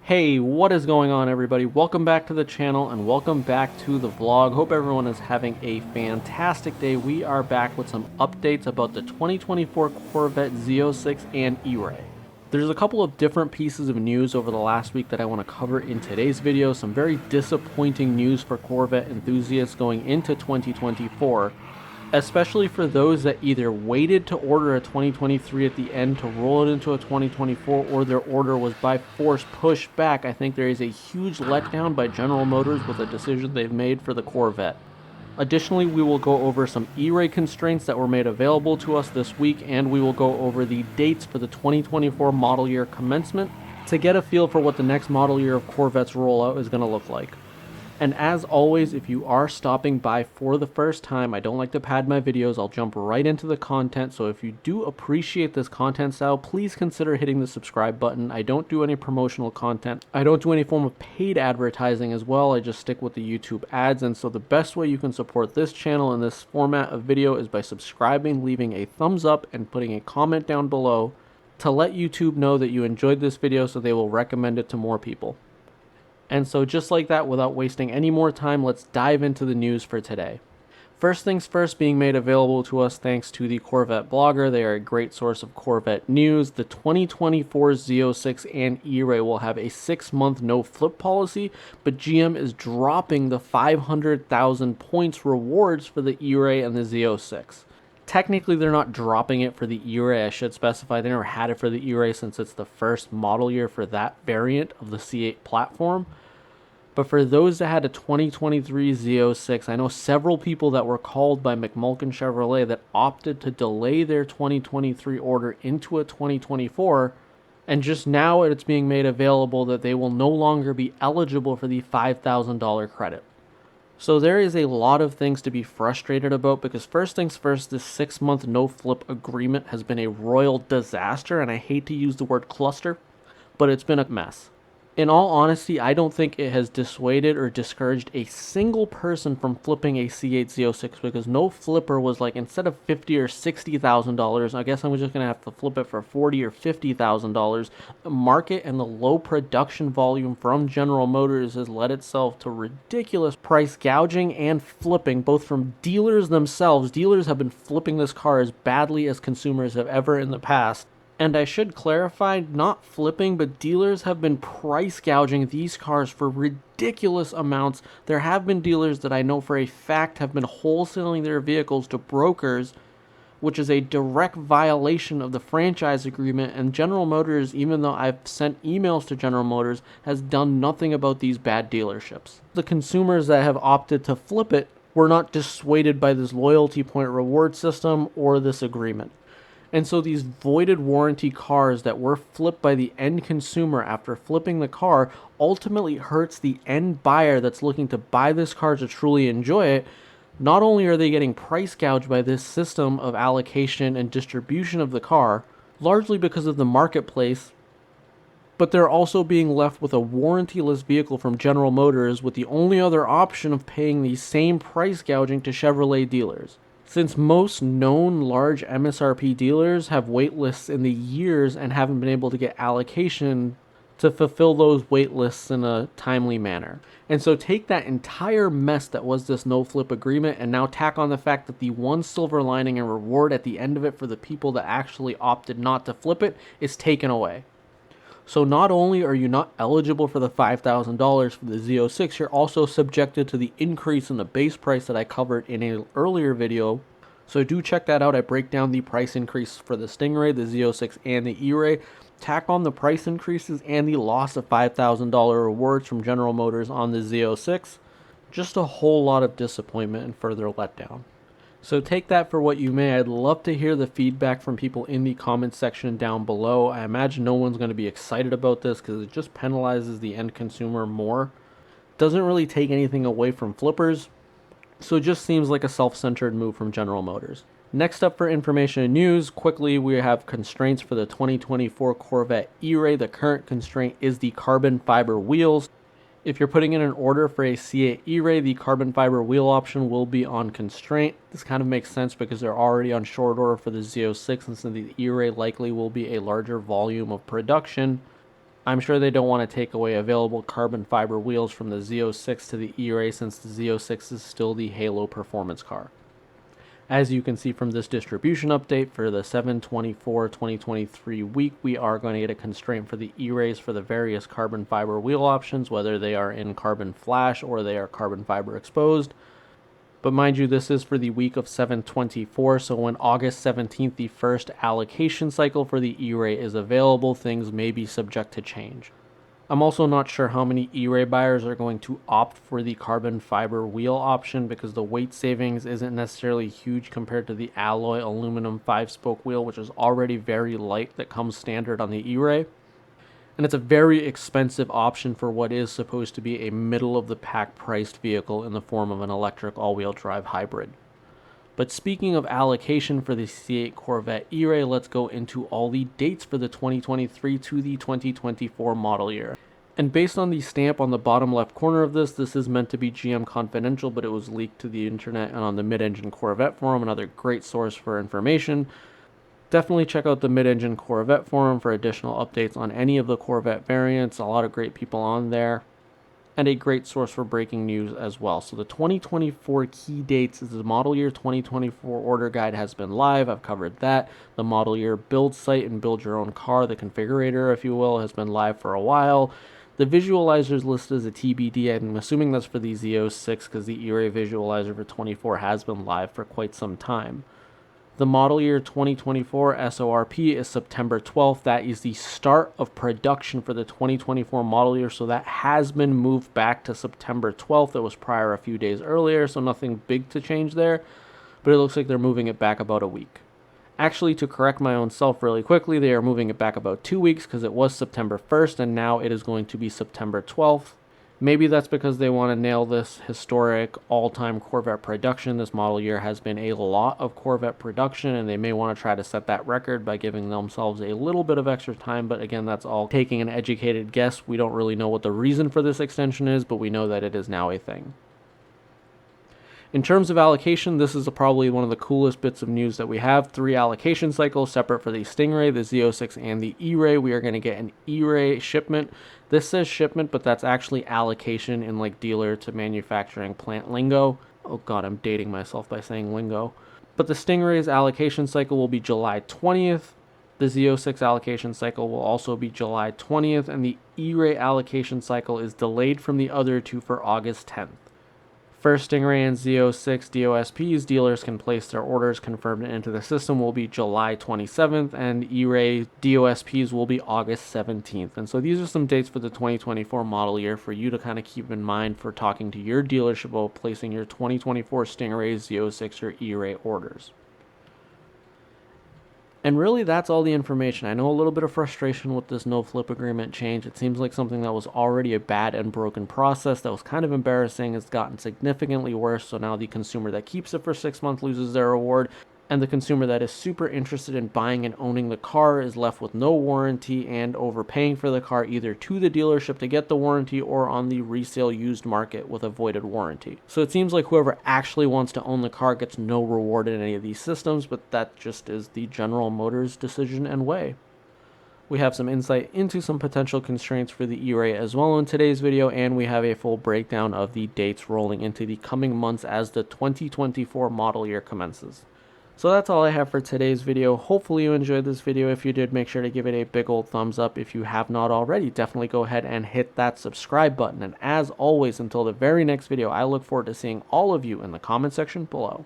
Hey, what is going on, everybody? Welcome back to the channel and welcome back to the vlog. Hope everyone is having a fantastic day. We are back with some updates about the 2024 Corvette Z06 and ERay. There's a couple of different pieces of news over the last week that I want to cover in today's video. Some very disappointing news for Corvette enthusiasts going into 2024. Especially for those that either waited to order a 2023 at the end to roll it into a 2024 or their order was by force pushed back. I think there is a huge letdown by General Motors with a decision they've made for the Corvette. Additionally, we will go over some ERay constraints that were made available to us this week, and we will go over the dates for the 2024 model year commencement to get a feel for what the next model year of Corvette's rollout is going to look like. And as always, if you are stopping by for the first time, I don't like to pad my videos, I'll jump right into the content. So if you do appreciate this content style, please consider hitting the subscribe button. I don't do any promotional content. I don't do any form of paid advertising as well. I just stick with the YouTube ads. And so the best way you can support this channel in this format of video is by subscribing, leaving a thumbs up, and putting a comment down below to let YouTube know that you enjoyed this video so they will recommend it to more people. And so just like that, without wasting any more time, let's dive into the news for today. First things first, being made available to us thanks to the Corvette blogger. They are a great source of Corvette news. The 2024 Z06 and ERay will have a 6-month no-flip policy, but GM is dropping the 500,000 points rewards for the ERay and the Z06. Technically, they're not dropping it for the ERay, I should specify. They never had it for the ERay since it's the first model year for that variant of the C8 platform. But for those that had a 2023 Z06, I know several people that were called by McMulkin Chevrolet that opted to delay their 2023 order into a 2024, and just now it's being made available that they will no longer be eligible for the $5,000 credit. So there is a lot of things to be frustrated about because first things first, this 6-month no-flip agreement has been a royal disaster, and I hate to use the word cluster, but it's been a mess. In all honesty, I don't think it has dissuaded or discouraged a single person from flipping a C8 Z06 because no flipper was like, instead of $50,000 or $60,000, I guess I'm just going to have to flip it for $40,000 or $50,000. The market and the low production volume from General Motors has led itself to ridiculous price gouging and flipping, both from dealers themselves. Dealers have been flipping this car as badly as consumers have ever in the past. And I should clarify, not flipping, but dealers have been price gouging these cars for ridiculous amounts. There have been dealers that I know for a fact have been wholesaling their vehicles to brokers, which is a direct violation of the franchise agreement. And General Motors, even though I've sent emails to General Motors, has done nothing about these bad dealerships. The consumers that have opted to flip it were not dissuaded by this loyalty point reward system or this agreement. And so these voided warranty cars that were flipped by the end consumer after flipping the car ultimately hurts the end buyer that's looking to buy this car to truly enjoy it. Not only are they getting price gouged by this system of allocation and distribution of the car, largely because of the marketplace, but they're also being left with a warranty-less vehicle from General Motors with the only other option of paying the same price gouging to Chevrolet dealers. Since most known large MSRP dealers have wait lists in the years and haven't been able to get allocation to fulfill those wait lists in a timely manner. And so take that entire mess that was this no-flip agreement and now tack on the fact that the one silver lining and reward at the end of it for the people that actually opted not to flip it is taken away. So not only are you not eligible for the $5,000 for the Z06, you're also subjected to the increase in the base price that I covered in an earlier video. So do check that out. I break down the price increase for the Stingray, the Z06, and the ERay. Tack on the price increases and the loss of $5,000 rewards from General Motors on the Z06. Just a whole lot of disappointment and further letdown. So take that for what you may. I'd love to hear the feedback from people in the comments section down below. I imagine no one's going to be excited about this because it just penalizes the end consumer more. Doesn't really take anything away from flippers. So it just seems like a self-centered move from General Motors. Next up for information and news, quickly we have constraints for the 2024 Corvette ERay. The current constraint is the carbon fiber wheels. If you're putting in an order for a C8 ERay, the carbon fiber wheel option will be on constraint. This kind of makes sense because they're already on short order for the Z06, and so the ERay likely will be a larger volume of production. I'm sure they don't want to take away available carbon fiber wheels from the Z06 to the ERay, since the Z06 is still the halo performance car. As you can see from this distribution update, for the 7/24/2023 week, we are going to get a constraint for the ERays for the various carbon fiber wheel options, whether they are in carbon flash or they are carbon fiber exposed. But mind you, this is for the week of 7/24, so when August 17th, the first allocation cycle for the ERay is available, things may be subject to change. I'm also not sure how many ERay buyers are going to opt for the carbon fiber wheel option, because the weight savings isn't necessarily huge compared to the alloy aluminum 5-spoke wheel, which is already very light, that comes standard on the ERay. And it's a very expensive option for what is supposed to be a middle-of-the-pack priced vehicle in the form of an electric all-wheel drive hybrid. But speaking of allocation for the C8 Corvette ERay, let's go into all the dates for the 2023 to the 2024 model year. And based on the stamp on the bottom left corner of this is meant to be GM confidential, but it was leaked to the internet and on the Mid-Engine Corvette forum, another great source for information. Definitely check out the Mid-Engine Corvette forum for additional updates on any of the Corvette variants. A lot of great people on there, and a great source for breaking news as well. So the 2024 key dates is the model year 2024 order guide has been live. I've covered that. The model year build site and build your own car, the configurator, if you will, has been live for a while. The visualizers listed as a TBD, and I'm assuming that's for the Z06, because the ERay visualizer for 24 has been live for quite some time. The model year 2024 SORP is September 12th. That is the start of production for the 2024 model year, so that has been moved back to September 12th. It was prior a few days earlier, so nothing big to change there, but it looks like they're moving it back about a week. Actually, to correct my own self really quickly, they are moving it back about 2 weeks, because it was September 1st, and now it is going to be September 12th. Maybe that's because they want to nail this historic all-time Corvette production. This model year has been a lot of Corvette production, and they may want to try to set that record by giving themselves a little bit of extra time. But again, that's all taking an educated guess. We don't really know what the reason for this extension is, but we know that it is now a thing. In terms of allocation, this is probably one of the coolest bits of news that we have. 3 allocation cycles separate for the Stingray, the Z06, and the ERay. We are going to get an ERay shipment. This says shipment, but that's actually allocation in like dealer to manufacturing plant lingo. Oh god, I'm dating myself by saying lingo. But the Stingray's allocation cycle will be July 20th. The Z06 allocation cycle will also be July 20th, and the ERay allocation cycle is delayed from the other two for August 10th. First Stingray and Z06 DOSPs, dealers can place their orders confirmed into the system, will be July 27th, and ERay DOSPs will be August 17th. And so these are some dates for the 2024 model year for you to kind of keep in mind for talking to your dealership about placing your 2024 Stingray, Z06, or ERay orders. And really, that's all the information. I know a little bit of frustration with this no flip agreement change. It seems like something that was already a bad and broken process that was kind of embarrassing has gotten significantly worse. So now the consumer that keeps it for 6 months loses their reward, and the consumer that is super interested in buying and owning the car is left with no warranty and overpaying for the car, either to the dealership to get the warranty or on the resale used market with a voided warranty. So it seems like whoever actually wants to own the car gets no reward in any of these systems, but that just is the General Motors decision and way. We have some insight into some potential constraints for the ERay as well in today's video, and we have a full breakdown of the dates rolling into the coming months as the 2024 model year commences. So that's all I have for today's video. Hopefully you enjoyed this video. If you did, make sure to give it a big old thumbs up. If you have not already, definitely go ahead and hit that subscribe button. And as always, until the very next video, I look forward to seeing all of you in the comment section below.